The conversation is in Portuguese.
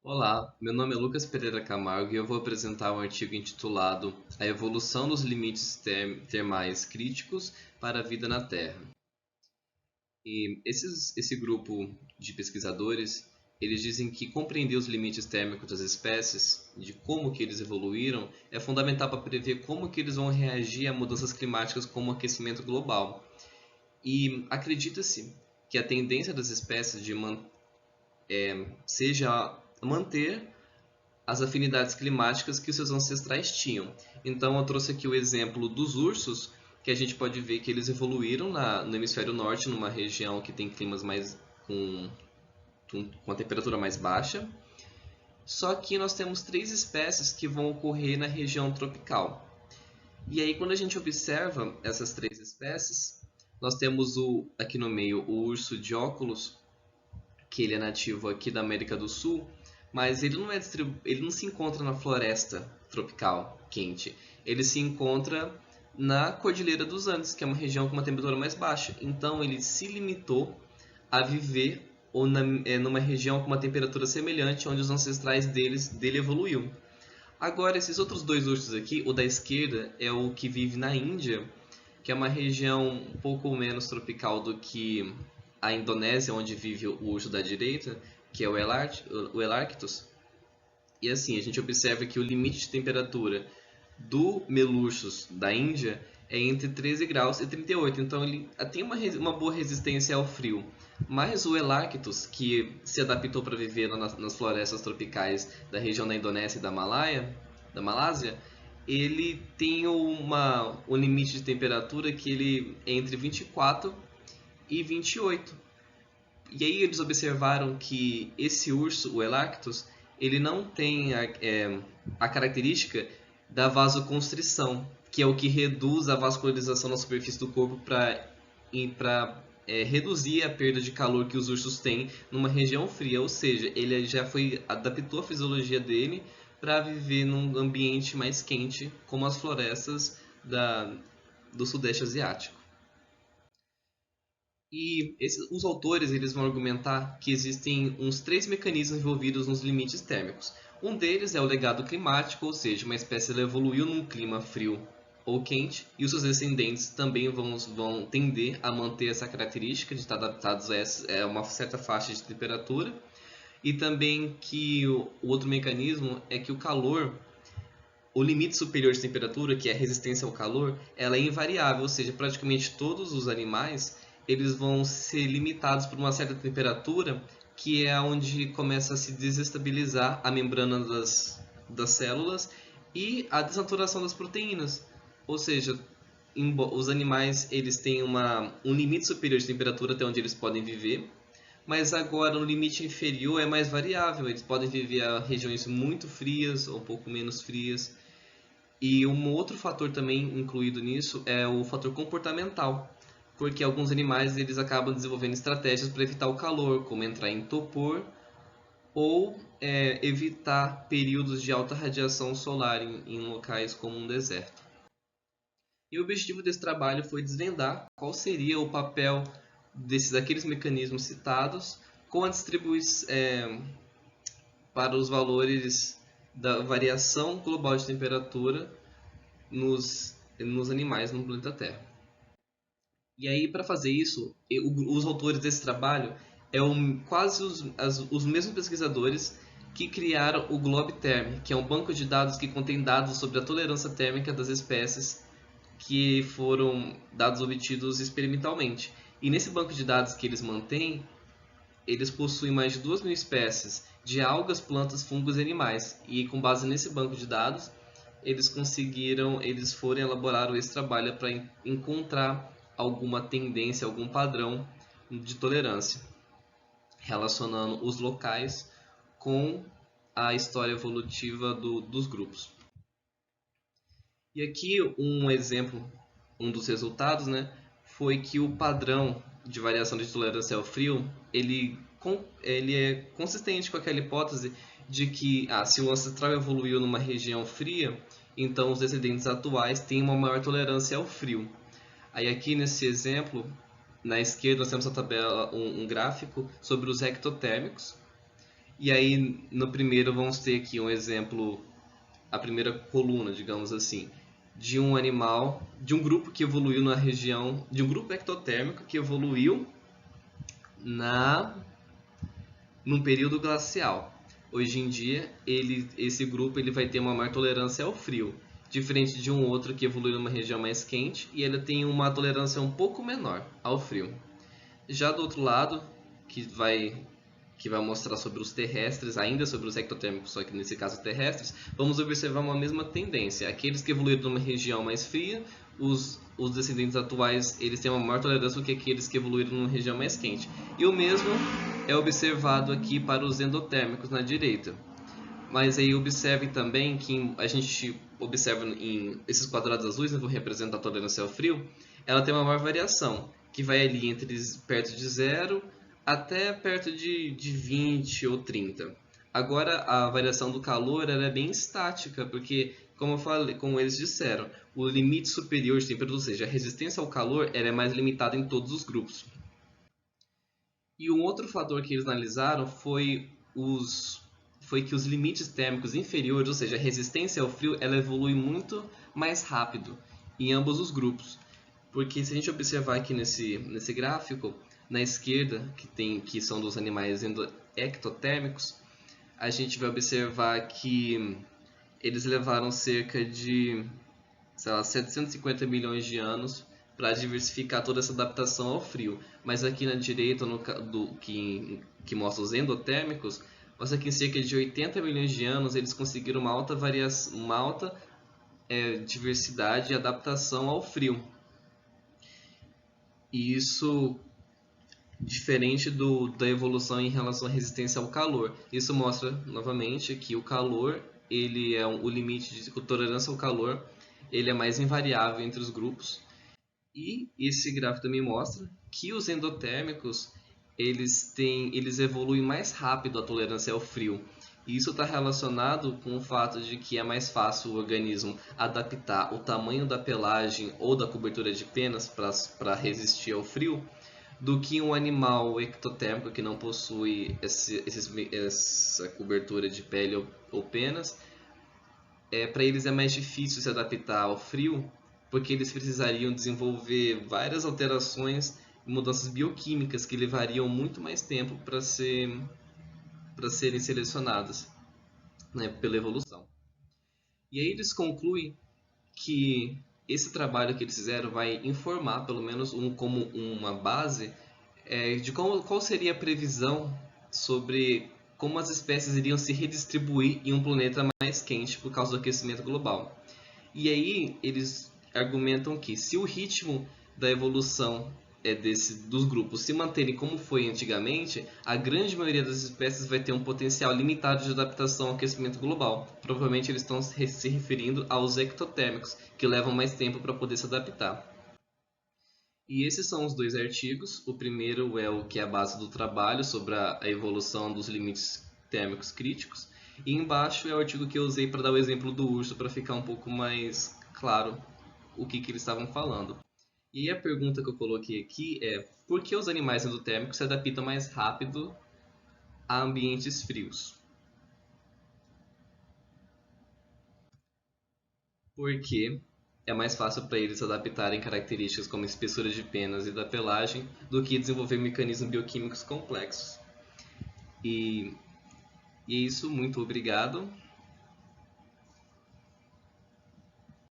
Olá, meu nome é Lucas Pereira Camargo e eu vou apresentar um artigo intitulado A Evolução dos Limites Termais Críticos para a Vida na Terra. Esse grupo de pesquisadores, eles dizem que compreender os limites térmicos das espécies, de como que eles evoluíram, é fundamental para prever como que eles vão reagir a mudanças climáticas como o aquecimento global. E acredita-se que a tendência das espécies seja manter as afinidades climáticas que os seus ancestrais tinham. Então eu trouxe aqui o exemplo dos ursos, que a gente pode ver que eles evoluíram no hemisfério norte, numa região que tem climas mais com, com a temperatura mais baixa. Só que nós temos três espécies que vão ocorrer na região tropical. E aí quando a gente observa essas três espécies, nós temos aqui no meio o urso de óculos, que ele é nativo aqui da América do Sul, mas ele não se encontra na floresta tropical quente. Ele se encontra na Cordilheira dos Andes, que é uma região com uma temperatura mais baixa. Então ele se limitou a viver numa região com uma temperatura semelhante, onde os ancestrais dele evoluiu. Agora, esses outros dois ursos aqui, o da esquerda é o que vive na Índia, que é uma região um pouco menos tropical do que a Indonésia, onde vive o urso da direita, que é o Elarctos. E assim, a gente observa que o limite de temperatura do Melursus da Índia é entre 13 graus e 38, então ele tem uma boa resistência ao frio. Mas o Elarctos, que se adaptou para viver nas florestas tropicais da região da Indonésia e da Malásia, ele tem um limite de temperatura que ele é entre 24 e 28. E aí eles observaram que esse urso, o Elarctos, ele não tem a característica da vasoconstrição, que é o que reduz a vascularização na superfície do corpo para reduzir a perda de calor que os ursos têm numa região fria. Ou seja, ele já adaptou a fisiologia dele para viver num ambiente mais quente, como as florestas do Sudeste Asiático. Os autores eles vão argumentar que existem uns três mecanismos envolvidos nos limites térmicos. Um deles é o legado climático, ou seja, uma espécie ela evoluiu num clima frio ou quente, e os seus descendentes também vão tender a manter essa característica de estar adaptados a uma certa faixa de temperatura. E também que o outro mecanismo é que o limite superior de temperatura, que é a resistência ao calor, ela é invariável, ou seja, praticamente todos os animais eles vão ser limitados por uma certa temperatura, que é onde começa a se desestabilizar a membrana das células e a desnaturação das proteínas. Ou seja, os animais eles têm um limite superior de temperatura até onde eles podem viver, mas agora no limite inferior é mais variável. Eles podem viver a regiões muito frias ou um pouco menos frias. E um outro fator também incluído nisso é o fator comportamental, porque alguns animais eles acabam desenvolvendo estratégias para evitar o calor, como entrar em torpor ou evitar períodos de alta radiação solar em locais como um deserto. E o objetivo desse trabalho foi desvendar qual seria o papel daqueles mecanismos citados com a distribuição para os valores da variação global de temperatura nos animais no planeta Terra. E aí, para fazer isso, os autores desse trabalho quase os mesmos pesquisadores que criaram o GlobeTherm, que é um banco de dados que contém dados sobre a tolerância térmica das espécies que foram dados obtidos experimentalmente. E nesse banco de dados que eles mantêm, eles possuem mais de 2.000 espécies de algas, plantas, fungos e animais. E com base nesse banco de dados, eles foram elaborar esse trabalho para encontrar alguma tendência, algum padrão de tolerância, relacionando os locais com a história evolutiva dos grupos. E aqui um exemplo, um dos resultados, né, foi que o padrão de variação de tolerância ao frio, ele é consistente com aquela hipótese de que se o ancestral evoluiu numa região fria, então os descendentes atuais têm uma maior tolerância ao frio. Aí aqui nesse exemplo, na esquerda nós temos a tabela, um gráfico sobre os ectotérmicos, E aí, no primeiro, vamos ter aqui um exemplo, a primeira coluna, digamos assim, de um animal, de um grupo que evoluiu na região, de um grupo ectotérmico que evoluiu na num período glacial. Hoje em dia, esse grupo ele vai ter uma maior tolerância ao frio, diferente de um outro que evoluiu numa região mais quente e ele tem uma tolerância um pouco menor ao frio. Já do outro lado, que vai que vai mostrar sobre os terrestres, ainda sobre os ectotérmicos, só que nesse caso terrestres, vamos observar uma mesma tendência. Aqueles que evoluíram numa região mais fria, os descendentes atuais eles têm uma maior tolerância do que aqueles que evoluíram numa região mais quente. E o mesmo é observado aqui para os endotérmicos na direita. Mas aí observe também que a gente observa em esses quadrados azuis, né, vão representar a tolerância ao frio, ela tem uma maior variação, que vai ali entre perto de zero até perto de 20 ou 30. Agora a variação do calor ela é bem estática, porque como eu falei, como eles disseram, o limite superior de temperatura, ou seja, a resistência ao calor, ela é mais limitada em todos os grupos. E um outro fator que eles analisaram foi que os limites térmicos inferiores, ou seja, a resistência ao frio, ela evolui muito mais rápido em ambos os grupos. Porque se a gente observar aqui nesse gráfico, na esquerda, que são dos animais ectotérmicos, a gente vai observar que eles levaram cerca de, sei lá, 750 milhões de anos para diversificar toda essa adaptação ao frio. Mas aqui na direita, que mostra os endotérmicos, mostra que em cerca de 80 milhões de anos eles conseguiram uma alta diversidade e adaptação ao frio. E isso diferente da evolução em relação à resistência ao calor. Isso mostra novamente que o calor, o limite de tolerância ao calor, ele é mais invariável entre os grupos. E esse gráfico também mostra que os endotérmicos eles evoluem mais rápido a tolerância ao frio. E isso está relacionado com o fato de que é mais fácil o organismo adaptar o tamanho da pelagem ou da cobertura de penas para resistir ao frio do que um animal ectotérmico que não possui essa cobertura de pele ou penas. Para eles é mais difícil se adaptar ao frio, porque eles precisariam desenvolver várias alterações e mudanças bioquímicas que levariam muito mais tempo para serem selecionadas, né, pela evolução. E aí eles concluem que esse trabalho que eles fizeram vai informar, pelo menos como uma base, de qual seria a previsão sobre como as espécies iriam se redistribuir em um planeta mais quente por causa do aquecimento global. E aí eles argumentam que se o ritmo da evolução dos grupos se manterem como foi antigamente, a grande maioria das espécies vai ter um potencial limitado de adaptação ao aquecimento global. Provavelmente eles estão se referindo aos ectotérmicos, que levam mais tempo para poder se adaptar. E esses são os dois artigos. O primeiro é o que é a base do trabalho sobre a evolução dos limites térmicos críticos. E embaixo é o artigo que eu usei para dar o exemplo do urso, para ficar um pouco mais claro o que eles estavam falando. E a pergunta que eu coloquei aqui é: por que os animais endotérmicos se adaptam mais rápido a ambientes frios? Porque é mais fácil para eles adaptarem características como espessura de penas e da pelagem do que desenvolver mecanismos bioquímicos complexos. E é isso, muito obrigado.